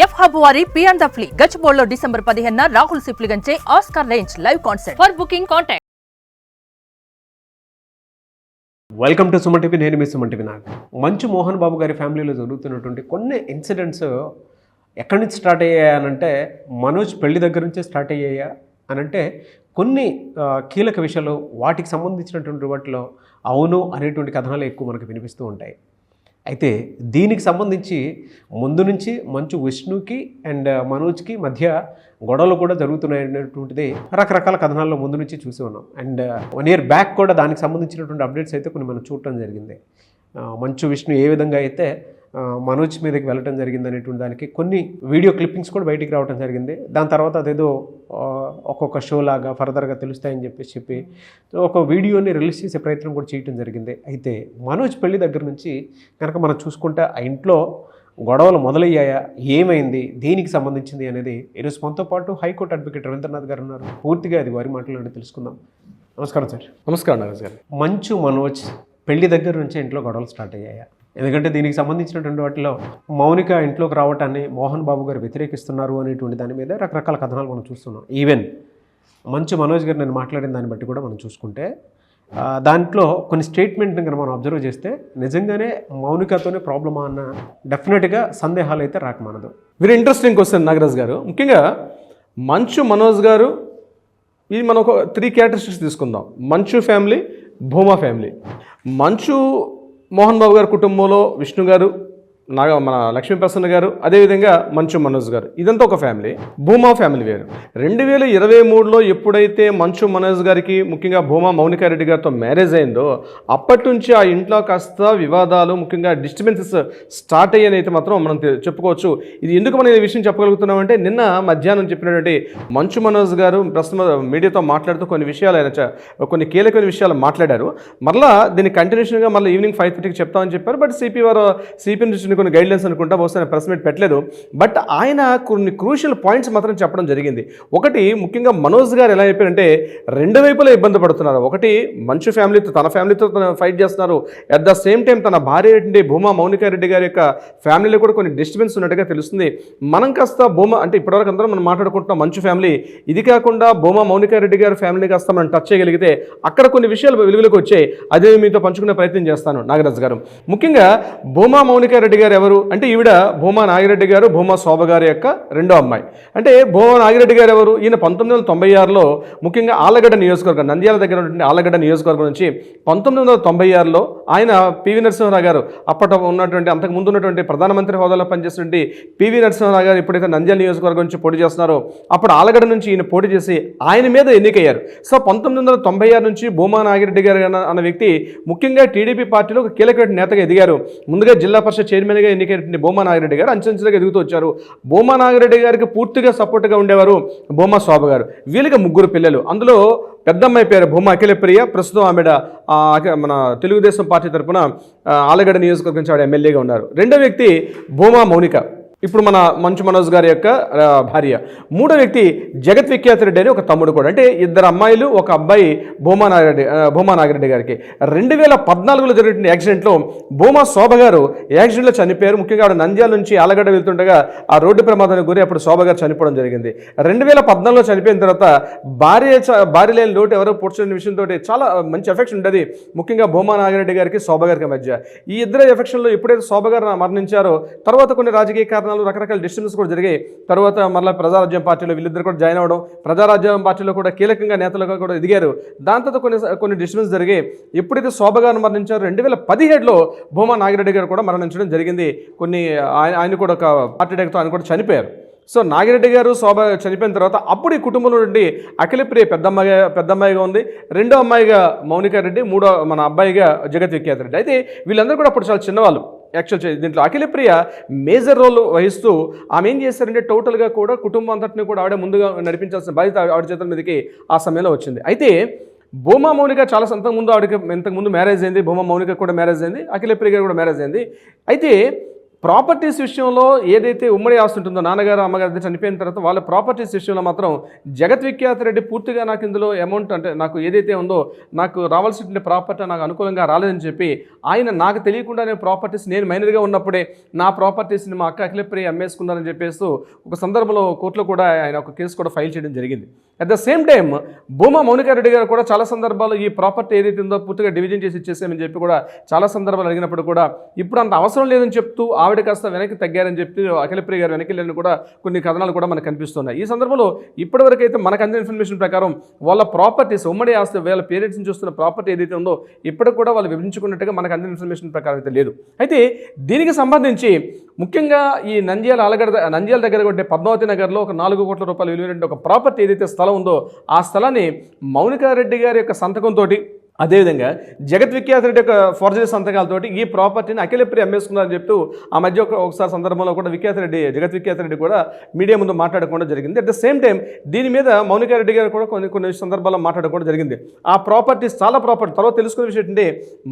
F hub వారి పియాన్ ద ఫ్లీ గచ్చిబౌలిలో డిసెంబర్ 15న రాహుల్ సిప్లిగంచే Oscar range live concert. For booking contact. Welcome to Suman TV. నేను మీ సుమన్ టీవీ. నాకు మంచు మోహన్ బాబు గారి ఫ్యామిలీలో జరుగుతున్నటువంటి కొన్ని ఇన్సిడెంట్స్ ఎక్కడి నుంచి స్టార్ట్ అయ్యాయనంటే మనోజ్ పెళ్లి దగ్గర నుంచే స్టార్ట్ అయ్యాయా అనంటే కొన్ని కీలక విషయాలు వాటికి సంబంధించినటువంటి వాటిలో అవును అనేటువంటి కథనాలు ఎక్కువ మనకు వినిపిస్తూ ఉంటాయి. అయితే దీనికి సంబంధించి ముందు నుంచి మంచు విష్ణుకి అండ్ మనోజ్కి మధ్య గొడవలు కూడా జరుగుతున్నాయనేటువంటిది రకరకాల కథనాల్లో ముందు నుంచి చూసి ఉన్నాం. అండ్ 1 year బ్యాక్ కూడా దానికి సంబంధించినటువంటి అప్డేట్స్ అయితే కొన్ని మనం చూడటం జరిగింది. మంచు విష్ణు ఏ విధంగా అయితే మనోజ్ మీదకి వెళ్ళటం జరిగింది అనేటువంటి దానికి కొన్ని వీడియో క్లిప్పింగ్స్ కూడా బయటికి రావడం జరిగింది. దాని తర్వాత అదేదో ఒక్కొక్క షో లాగా ఫర్దర్గా తెలుస్తాయని చెప్పి ఒక వీడియోని రిలీజ్ చేసే ప్రయత్నం కూడా చేయడం జరిగింది. అయితే మనోజ్ పెళ్లి దగ్గర నుంచి కనుక మనం చూసుకుంటే ఆ ఇంట్లో గొడవలు మొదలయ్యాయా, ఏమైంది, దీనికి సంబంధించింది అనేది ఈరోజు మనతో పాటు హైకోర్టు అడ్వకేట్ రవీంద్రనాథ్ గారు ఉన్నారు. పూర్తిగా అది వారి మాటలోనే తెలుసుకుందాం. నమస్కారం సార్. నమస్కారం నాగరాజ్ గారు. మంచు మనోజ్ పెళ్లి దగ్గర నుంచే ఇంట్లో గొడవలు స్టార్ట్ అయ్యాయా? ఎందుకంటే దీనికి సంబంధించినటువంటి వాటిలో మౌనిక ఇంట్లోకి రావటాన్ని మోహన్ బాబు గారు వ్యతిరేకిస్తున్నారు అనేటువంటి దాని మీద రకరకాల కథనాలు మనం చూస్తున్నాం. ఈవెన్ మంచు మనోజ్ గారు నేను మాట్లాడిన దాన్ని బట్టి కూడా మనం చూసుకుంటే దాంట్లో కొన్ని స్టేట్మెంట్ని కనుక మనం అబ్జర్వ్ చేస్తే నిజంగానే మౌనికతోనే ప్రాబ్లమా అన్న డెఫినెట్గా సందేహాలు అయితే రాకమానదు. వెరీ ఇంట్రెస్టింగ్ క్వశ్చన్ నాగరాజ్ గారు. ముఖ్యంగా మంచు మనోజ్ గారు, ఇది మనం ఒక 3 క్యారెక్టరిస్టిక్స్ తీసుకుందాం. మంచు ఫ్యామిలీ, భూమా ఫ్యామిలీ. మంచు మోహన్ బాబు గారి కుటుంబంలో విష్ణు గారు, మన లక్ష్మీప్రసన్న గారు, అదేవిధంగా మంచు మనోజ్ గారు, ఇదంతా ఒక ఫ్యామిలీ. భూమా ఫ్యామిలీ వేరు. 2023లో ఎప్పుడైతే మంచు మనోజ్ గారికి ముఖ్యంగా భూమా మౌనికారెడ్డి గారితో మ్యారేజ్ అయిందో అప్పటి నుంచి ఆ ఇంట్లో కాస్త వివాదాలు, ముఖ్యంగా డిస్టర్బెన్సెస్ స్టార్ట్ అయ్యాయని అయితే మాత్రం మనం చెప్పుకోవచ్చు. ఇది ఎందుకు మనం ఈ విషయం చెప్పగలుగుతున్నామంటే నిన్న మధ్యాహ్నం చెప్పినటువంటి మంచు మనోజ్ గారు ప్రస్తుతం మీడియాతో మాట్లాడుతూ కొన్ని విషయాలు ఆయన కొన్ని కీలకమైన విషయాలు మాట్లాడారు. మరలా దీన్ని కంటిన్యూషన్గా మళ్ళీ ఈవినింగ్ 5:30కి చెప్తామని చెప్పారు. బట్ సిపి నుంచి కొన్ని గైడ్లైన్స్ అనుకుంటా బహుశా ప్రెస్ మీట్ పెట్టలేదు. బట్ ఆయన కొన్ని క్రూషియల్ పాయింట్స్ మాత్రం చెప్పడం జరిగింది. ఒకటి ముఖ్యంగా మనోజ్ గారు ఎలా అయిపోయారంటే 2 వైపులా ఇబ్బంది పడుతున్నారు. ఒకటి మంచు ఫ్యామిలీతో, తన ఫ్యామిలీతో ఫైట్ చేస్తున్నారు. అట్ ద సేమ్ టైం తన భార్య భూమా మౌనికారెడ్డి గారి యొక్క ఫ్యామిలీలో కూడా కొన్ని డిస్టర్బెన్స్ ఉన్నట్టుగా తెలుస్తుంది. మనం కాస్త భూమా అంటే ఇప్పటివరకు అందరం మనం మాట్లాడుకుంటున్నాం మంచు ఫ్యామిలీ. ఇది కాకుండా భూమా మౌనికారెడ్డి గారి ఫ్యామిలీ కాస్త మనం టచ్ చేయగలిగితే అక్కడ కొన్ని విషయాలు వెలుగులోకి వచ్చాయి. అదే మీతో పంచుకునే ప్రయత్నం చేస్తాను నాగరాజ్ గారు. ముఖ్యంగా భూమా మౌనికారెడ్డి గారు ఎవరు అంటే ఈవిడ భూమా నాగిరెడ్డి గారు, భూమా శోభ గారి యొక్క రెండో అమ్మాయి. అంటే భూమా నాగిరెడ్డి గారు ఎవరు? ఈయన 1996లో ముఖ్యంగా ఆలగడ్డ నియోజకవర్గం, నంద్యాల దగ్గర ఉన్నటువంటి ఆలగడ్డ నియోజకవర్గం నుంచి 1996లో ఆయన పివి నరసింహారావు గారు, అప్పట్లో ఉన్నటువంటి అంతకు ముందు ఉన్నటువంటి ప్రధానమంత్రి హోదాలో పనిచేసినటువంటి పివి నరసింహారావు గారు ఎప్పుడైతే నంద్యాల నియోజకవర్గం నుంచి పోటీ చేస్తున్నారో అప్పుడు ఆలగడ్డ నుంచి ఈయన పోటీ చేసి ఆయన మీద ఎన్నికయ్యారు. సో 1996 నుంచి భూమా నాగిరెడ్డి గారు అన్న వ్యక్తి ముఖ్యంగా టీడీపీ పార్టీలో ఒక కీలకమైన నేతగా ఎదిగారు. ముందుగా జిల్లా పరిషత్ చైర్మన్గా ఎన్నికైనటువంటి భూమా నాగిరెడ్డి గారు అంచెంచెలుగా ఎదుగుతూ వచ్చారు. భూమా నాగిరెడ్డి గారికి పూర్తిగా సపోర్ట్గా ఉండేవారు భూమా శోభ గారు. వీళ్ళకి 3 పిల్లలు. అందులో పెద్దమ్మాయి పేరు భూమా అఖిలప్రియ. ప్రస్తుతం ఆమె మన తెలుగుదేశం పార్టీ తరఫున ఆలగడ్డ నియోజకవర్గం నుంచి ఆవిడ ఎమ్మెల్యేగా ఉన్నారు. రెండో వ్యక్తి భూమా మౌనిక, ఇప్పుడు మన మంచు మనోజ్ గారి యొక్క భార్య. మూడో వ్యక్తి జగత్ విఖ్యాత రెడ్డి అని ఒక తమ్ముడు కూడా. అంటే 2 అమ్మాయిలు, ఒక అబ్బాయి భూమా నాగిరెడ్డి గారికి. 2014లో జరిగిన యాక్సిడెంట్లో భూమా శోభ గారు యాక్సిడెంట్లో చనిపోయారు. ముఖ్యంగా ఆవిడ నంద్యాల నుంచి ఆలగడ్డ వెళ్తుండగా ఆ రోడ్డు ప్రమాదానికి గురి అప్పుడు శోభ గారు చనిపోవడం జరిగింది. 2014లో చనిపోయిన తర్వాత భార్య లేని లోటు ఎవరో పుట్టిన విషయంతో చాలా మంచి ఎఫెక్షన్ ఉండేది ముఖ్యంగా భూమా నాగిరెడ్డి గారికి, శోభ గారికి మధ్య. ఈ ఇద్దరు ఎఫెక్షన్లో ఎప్పుడైతే శోభ గారు మరణించారో తర్వాత కొన్ని రాజకీయ కారణాలు, రకరకాల డిస్టర్బెన్స్ కూడా జరిగాయి. తర్వాత మళ్ళీ ప్రజారాజ్యం పార్టీలో వీళ్ళిద్దరు కూడా జాయిన్ అవ్వడం, ప్రజారాజ్యం పార్టీలో కూడా కీలకంగా నేతలుగా కూడా ఎదిగారు. దాంతో కొన్ని డిస్టర్బెన్స్ జరిగాయి. ఎప్పుడైతే శోభ గారు మరణించారో 2017లో భూమా నాగిరెడ్డి గారు కూడా మరణించడం జరిగింది. ఆయన కూడా ఒక హార్ట్ అటాక్తో ఆయన కూడా చనిపోయారు. సో నాగిరెడ్డి గారు, శోభ చనిపోయిన తర్వాత అప్పుడు ఈ కుటుంబంలో నుండి అఖిలప్రియ పెద్దమ్మాయిగా ఉంది, రెండో అమ్మాయిగా మౌనికారెడ్డి, మూడో మన అబ్బాయిగా జగత్ విఖ్యాత రెడ్డి. అయితే వీళ్ళందరూ కూడా అప్పుడు చాలా చిన్నవాళ్ళు. యాక్చువల్ దీంట్లో అఖిలప్రియ మేజర్ రోల్ వహిస్తూ ఆమె ఏం చేశారంటే టోటల్గా కూడా కుటుంబం అంతటిని కూడా ఆవిడ ముందుగా నడిపించాల్సిన బాధ్యత ఆవిడ చేతుల మీదకి ఆ సమయంలో వచ్చింది. అయితే భూమా మౌనిక చాలా ఇంతకుముందు మ్యారేజ్ అయింది. భూమా మౌనిక కూడా మ్యారేజ్ అయింది, అఖిలప్రియ గారు కూడా మ్యారేజ్ అయింది. అయితే ప్రాపర్టీస్ విషయంలో ఏదైతే ఉమ్మడి ఆస్తి ఉంటుందో నాన్నగారు అమ్మగారు చనిపోయిన తర్వాత వాళ్ళ ప్రాపర్టీస్ విషయంలో మాత్రం జగత్ విఖ్యాత రెడ్డి పూర్తిగా నాకు ఇందులో అమౌంట్ అంటే నాకు ఏదైతే ఉందో నాకు రావాల్సిన ప్రాపర్టీ నాకు అనుకూలంగా రాలేదని చెప్పి ఆయన నాకు తెలియకుండానే ప్రాపర్టీస్ నేను మైనర్గా ఉన్నప్పుడే నా ప్రాపర్టీస్ని మా అక్క అఖిలప్రియ అమ్మేసుకున్నారని చెప్పేసి ఒక సందర్భంలో కోర్టులో కూడా ఆయన ఒక కేసు కూడా ఫైల్ చేయడం జరిగింది. At the same time Bhuma Mounika Reddy గారు కూడా చాలా సందర్భాల్లో ఈ ప్రాపర్టీ ఏదైతే ఉందో పూర్తిగా డివిజన్ చేసి ఇచ్చేసామని చెప్పి కూడా చాలా సందర్భాలు అడిగినప్పుడు కూడా ఇప్పుడు అంత అవసరం లేదని చెప్తూ ఆవిడ కాస్త వెనక్కి తగ్గారని చెప్పి అఖిలప్రియ గారు వెనక్కి వెళ్ళని కూడా కొన్ని కథనాలు కూడా మనకు కనిపిస్తున్నాయి. ఈ సందర్భంలో ఇప్పటివరకు అయితే మనకు అందిన ఇన్ఫర్మేషన్ ప్రకారం వాళ్ళ ప్రాపర్టీస్ ఉమ్మడి ఆస్తి వాళ్ళ పేరెంట్స్ నుంచి చూస్తున్న ప్రాపర్టీ ఏదైతే ఉందో ఇప్పటికి కూడా వాళ్ళు విభజించుకున్నట్టుగా మనకు అందిన ఇన్ఫర్మేషన్ ప్రకారం అయితే లేదు. అయితే దీనికి సంబంధించి ముఖ్యంగా ఈ నంద్యాల దగ్గర ఉంటే పద్మావతి నగర్లో ఒక 4 కోట్ల రూపాయలు విలువైన ఒక ప్రాపర్టీ ఏదైతే స్థలం ఉందో ఆ స్థలాన్ని మౌనికారెడ్డి గారి యొక్క సంతకంతో అదేవిధంగా జగత్ విఖ్యాత రెడ్డి యొక్క ఫోర్జరీ సంతకాలతోటి ఈ ప్రాపర్టీని అఖిలప్రియ అమ్మేసుకున్నారని చెప్తూ ఆ మధ్య ఒకసారి సందర్భంలో కూడా జగత్ విఖ్యాత రెడ్డి కూడా మీడియా ముందు మాట్లాడుకోవడం జరిగింది. అట్ ద సేమ్ టైం దీని మీద మౌనికారెడ్డి గారు కూడా కొన్ని సందర్భాల్లో మాట్లాడుకోవడం జరిగింది. ఆ ప్రాపర్టీస్ చాలా ప్రాపర్టీ తర్వాత తెలుసుకునే విషయం ఏంటంటే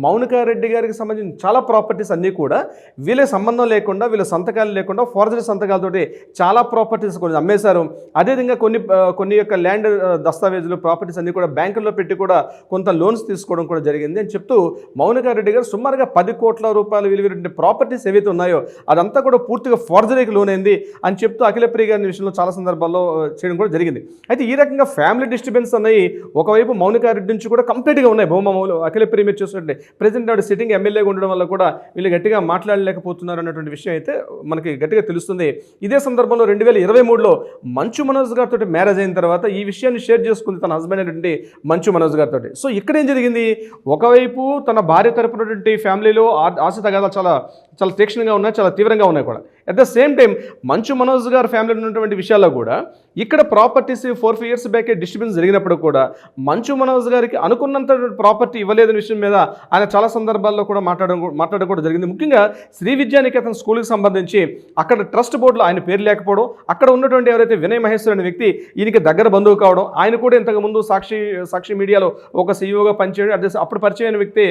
మౌనికారెడ్డి గారికి సంబంధించిన చాలా ప్రాపర్టీస్ అన్నీ కూడా వీళ్ళ సంబంధం లేకుండా వీళ్ళ సంతకాలు లేకుండా ఫోర్జరీ సంతకాలతోటి చాలా ప్రాపర్టీస్ కొన్ని అమ్మేశారు. అదేవిధంగా కొన్ని యొక్క ల్యాండ్ దస్తావేజులు ప్రాపర్టీస్ అన్నీ కూడా బ్యాంకుల్లో పెట్టి కూడా కొంత లోన్స్ తీసుకోవడం కూడా జరిగింది అని చెప్తూ మౌనికారెడ్డి గారు సుమారుగా 10 కోట్ల రూపాయలు విలువైన ప్రాపర్టీస్ ఏవైతే ఉన్నాయో అదంతా కూడా పూర్తిగా ఫోర్జరీకి లోనైంది అని చెప్తూ అఖిలప్రియ గారి విషయంలో చాలా సందర్భాల్లో చేయడం కూడా జరిగింది. అయితే ఈ రకంగా ఫ్యామిలీ డిస్టర్బెన్స్ అన్నవి ఒకవైపు మౌనికారెడ్డి నుంచి కూడా కంప్లీట్గా ఉన్నాయి. అఖిలప్రియ మీరు చూసినట్టే ప్రెసిడెంట్ ఆవిడ సిట్టింగ్ ఎమ్మెల్యేగా ఉండడం వల్ల కూడా వీళ్ళు గట్టిగా మాట్లాడలేకపోతున్నారు అన్నటువంటి విషయం అయితే మనకి గట్టిగా తెలుస్తుంది. ఇదే సందర్భంలో 2023లో మంచు మనోజ్ గారితో మ్యారేజ్ అయిన తర్వాత ఈ విషయాన్ని షేర్ చేసుకుంది తన హస్బెండ్ అయినటువంటి మంచు మనోజ్ గారితో. సో ఇక్కడ ఏం జరిగింది, ఒకవైపు తన భార్య తరపునటువంటి ఫ్యామిలీలో ఆశ తగాదాలు చాలా చాలా తీక్షణంగా ఉన్నాయి, చాలా తీవ్రంగా ఉన్నాయి కూడా. At the same time Manchu Manoj గారి ఫ్యామిలీలో ఉన్నటువంటి విషయాల్లో కూడా ఇక్కడ ప్రాపర్టీస్ 4-5 years బ్యాకే డిస్ట్రిబ్యూషన్ జరిగినప్పుడు కూడా మంచు మనోజ్ గారికి అనుకున్నంత ప్రాపర్టీ ఇవ్వలేదనే విషయం మీద ఆయన చాలా సందర్భాల్లో కూడా మాట్లాడడం కూడా జరిగింది. ముఖ్యంగా శ్రీ విద్యానికేతన్ స్కూల్కి సంబంధించి అక్కడ ట్రస్ట్ బోర్డులో ఆయన పేరు లేకపోవడం, అక్కడ ఉన్నటువంటి ఎవరైతే వినయ్ మహేశ్వర్ అనే వ్యక్తి ఈయనకి దగ్గర బంధువు కావడం, ఆయన కూడా ఇంతకుముందు సాక్షి మీడియాలో ఒక సీఈఓగా పనిచేయడం, అప్పుడు పరిచయమైన వ్యక్తి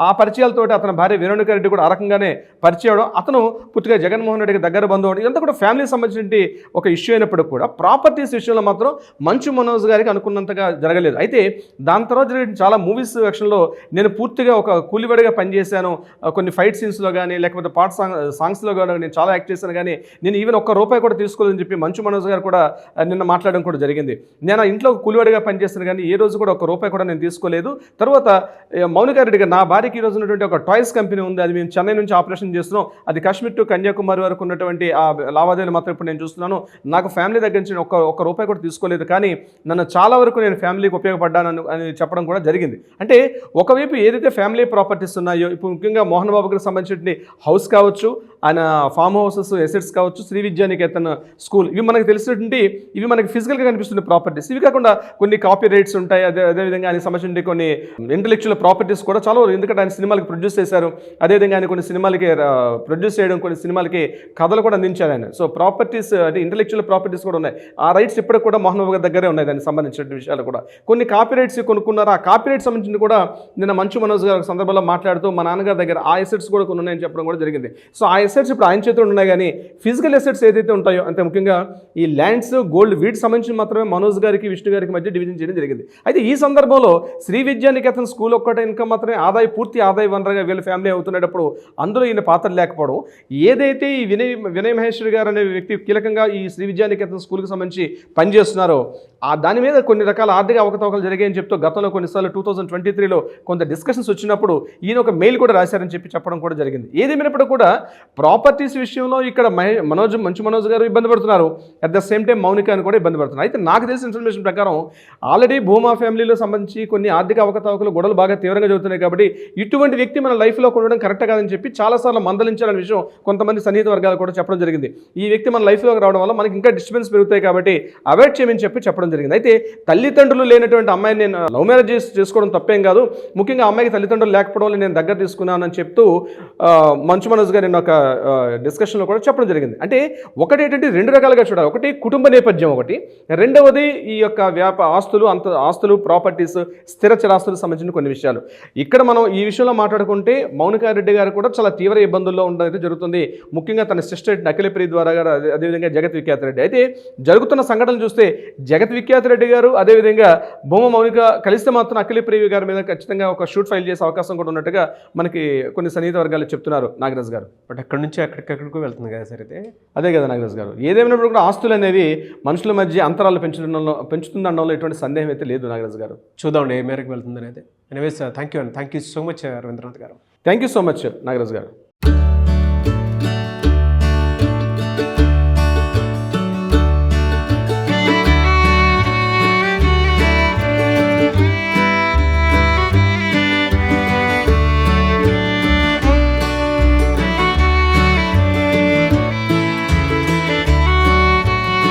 ఆ పరిచయాలతో అతని భార్య వీరేణుకారెడ్డి కూడా ఆ రకంగానే పరిచయం, అతను పూర్తిగా జగన్మోహన్ రెడ్డికి దగ్గర బంధువు, ఇదంతా కూడా ఫ్యామిలీకి సంబంధించిన ఒక ఇష్యూ అయినప్పుడు కూడా ప్రాపర్టీస్ విషయంలో మాత్రం మంచు మనోజ్ గారికి అనుకున్నంతగా జరగలేదు. అయితే దాని తర్వాత జరిగిన చాలా మూవీస్ యాక్షన్లో నేను పూర్తిగా ఒక కూలివాడిగా పనిచేశాను, కొన్ని ఫైట్ సీన్స్లో కానీ లేకపోతే పాట సాంగ్స్లో కానీ నేను చాలా యాక్ట్ చేశాను, కానీ నేను ఈవెన్ ₹1 కూడా తీసుకోలేదని చెప్పి మంచు మనోజ్ గారు కూడా నిన్న మాట్లాడడం కూడా జరిగింది. నేను ఇంట్లో కూలివాడిగా పనిచేస్తాను కానీ ఏ రోజు కూడా ₹1 కూడా నేను తీసుకోలేదు. తర్వాత మౌనికారెడ్డి గారు, నా భార్యకి ఈ రోజు ఉన్నటువంటి ఒక టాయ్స్ కంపెనీ ఉంది, అది మేము చెన్నై నుంచి ఆపరేషన్ చేస్తున్నాం, అది కాశ్మీర్ టు కన్యాకుమారి వరకు ఉన్నటువంటి ఆ లావాదేవీలు మాత్రం ఇప్పుడు నేను చూస్తున్నాను, నాకు ఫ్యామిలీ దగ్గర నుంచి ₹1 కూడా తీసుకోలేదు, కానీ నన్ను చాలా వరకు నేను ఫ్యామిలీకి ఉపయోగపడ్డాను అని చెప్పడం కూడా జరిగింది. అంటే ఒకవైపు ఏదైతే ఫ్యామిలీ ప్రాపర్టీస్ ఉన్నాయో, ఇప్పుడు ముఖ్యంగా మోహన్ బాబు గారికి సంబంధించిన హౌస్ కావచ్చు, ఆయన ఫామ్ హౌసెస్ ఎసెట్స్ కావచ్చు, శ్రీ విద్యానికేతన్ స్కూల్, ఇవి మనకు తెలిసినటువంటి ఇవి మనకి ఫిజికల్గా కనిపిస్తున్న ప్రాపర్టీస్. ఇవి కాకుండా కొన్ని కాపీ రైట్స్ ఉంటాయి, అదేవిధంగా ఆయనకు సంబంధించిన కొన్ని ఇంటలెక్చువల్ ప్రాపర్టీస్ కూడా చాలా, ఎందుకంటే ఆయన సినిమాలకి ప్రొడ్యూస్ చేశారు, అదేవిధంగా ఆయన కొన్ని సినిమాలకి ప్రొడ్యూస్ చేయడం, కొన్ని సినిమాలకి కథలు కూడా అందించారు ఆయన. సో ప్రాపర్టీస్ అంటే ఇంటలెక్చువల్ ప్రాపర్టీస్ కూడా ఉన్నాయి. ఆ రైట్స్ ఇప్పటికి కూడా మోహన్ బాబు గారి దగ్గరే ఉన్నాయి. దానికి సంబంధించిన విషయాలు కూడా కొన్ని కాపీ రైట్స్ కొనుక్కున్నారు. ఆ కాపీ రైట్స్ సంబంధించి కూడా నిన్న మంచు మనోజ్ గారి సందర్భంలో మాట్లాడుతూ మా నాన్నగారి దగ్గర ఆ ఎసెట్స్ కూడా కొన్ని ఉన్నాయని చెప్పడం కూడా జరిగింది. సో ఆ ఎసెట్స్ ఇప్పుడు ఆయన చేతిలో ఉన్నాయి, కానీ ఫిజికల్ ఎసెట్స్ ఏదైతే ఉంటాయో, అంటే ముఖ్యంగా ఈ ల్యాండ్స్, గోల్డ్, వీటికి సంబంధించి మాత్రమే మనోజ్ గారికి విష్ణు గారికి మధ్య డివిజన్ చేయడం జరిగింది. అయితే ఈ సందర్భంలో శ్రీ విద్యానికేతన్ స్కూల్ ఒక్కటే ఇన్కమ్ మాత్రమే పూర్తి ఆదాయ వనరుగా వీళ్ళ ఫ్యామిలీ అవుతున్నప్పుడు అందులో ఈయన పాత్ర లేకపోవడం, ఏదైతే ఈ వినయ్ మహేశ్వరి గారు అనే వ్యక్తి కీలకంగా ఈ శ్రీ విద్యానికేతన్ స్కూల్కి సంబంధించి పనిచేస్తున్నారో దాని మీద కొన్ని రకాల ఆర్థిక అవకతవకలు జరిగాయని చెప్తూ గతంలో కొన్నిసార్లు 2023లో కొంత డిస్కషన్స్ వచ్చినప్పుడు ఈయన ఒక మెయిల్ కూడా రాశారని చెప్పడం కూడా జరిగింది. ఏదేమైనప్పుడు కూడా ప్రాపర్టీస్ విషయంలో ఇక్కడ మంచు మనోజ్ గారు ఇబ్బంది పడుతున్నారు, at the same time Mounika అని కూడా ఇబ్బంది పడుతున్నారు. అయితే నాకు తెలిసిన ఇన్ఫర్మేషన్ ప్రకారం ఆల్రెడీ భూమా ఫ్యామిలీలో సంబంధించి కొన్ని ఆర్థిక అవకతవకలు గొడవలు బాగా తీవ్రంగా జరుగుతున్నాయి, కాబట్టి ఇటువంటి వ్యక్తి మన లైఫ్లో ఉండడం కరెక్ట్ కాదని చెప్పి చాలాసార్లు మందలించాలనే విషయం కొంతమంది సన్నిహిత వర్గాలు కూడా చెప్పడం జరిగింది. ఈ వ్యక్తి మన లైఫ్లోకి రావడం వల్ల మనకి ఇంకా డిస్టర్బెన్స్ పెరుగుతాయి, కాబట్టి అవాయిడ్ చేయమని చెప్పడం జరిగింది. అయితే తల్లిదండ్రులు లేనటువంటి అమ్మాయిని నేను లవ్ మ్యారేజ్ చేసుకోవడం తప్పేం కాదు, ముఖ్యంగా అమ్మాయికి తల్లిదండ్రులు లేకపోవడం వల్ల నేను దగ్గర తీసుకున్నానని చెప్తూ మంచు మనోజ్ గారు నేను ఒక డిస్కషన్లో కూడా చెప్పడం జరిగింది. అంటే ఒకటి ఏంటంటే రెండు రకాలుగా చూడాలి, ఒకటి కుటుంబ నేపథ్యం, ఒకటి రెండవది ఈ యొక్క ఆస్తులు ప్రాపర్టీస్, స్థిర చరాస్తులకు సంబంధించిన కొన్ని విషయాలు. ఇక్కడ మనం ఈ విషయంలో మాట్లాడుకుంటే మౌనికారెడ్డి గారు కూడా చాలా తీవ్ర ఇబ్బందులు ఇబ్బందుల్లో ఉండడం అయితే జరుగుతుంది. ముఖ్యంగా తన సిస్టర్ అఖిలప్రియ ద్వారా గారు అదేవిధంగా జగత్ విఖ్యాత రెడ్డి. అయితే జరుగుతున్న సంఘటనలు చూస్తే జగత్ విఖ్యాత రెడ్డి గారు అదేవిధంగా భూమ మౌనిక కలిస్తే మాత్రం అఖిలప్రియ గారి మీద ఖచ్చితంగా ఒక షూట్ ఫైల్ చేసే అవకాశం కూడా ఉన్నట్టుగా మనకి కొన్ని సన్నిహిత వర్గాలు చెప్తున్నారు నాగరాజ్ గారు. బట్ ఎక్కడి నుంచి ఎక్కడికెక్కడికో వెళ్తుంది కదా సార్ ఇది. అదే కదా నాగరాజ్ గారు, ఏదేమైనప్పుడు కూడా ఆస్తులు అనేవి మనుషుల మధ్య అంతరాలు పెంచుతుందనడంలో ఎటువంటి సందేహం అయితే లేదు నాగరాజ్ గారు. చూద్దామండి ఏ మేరకు వెళ్తుంది అనేది. Anyways thank you so much Rabindranath garu. Thank you so much Nagaraj గారు.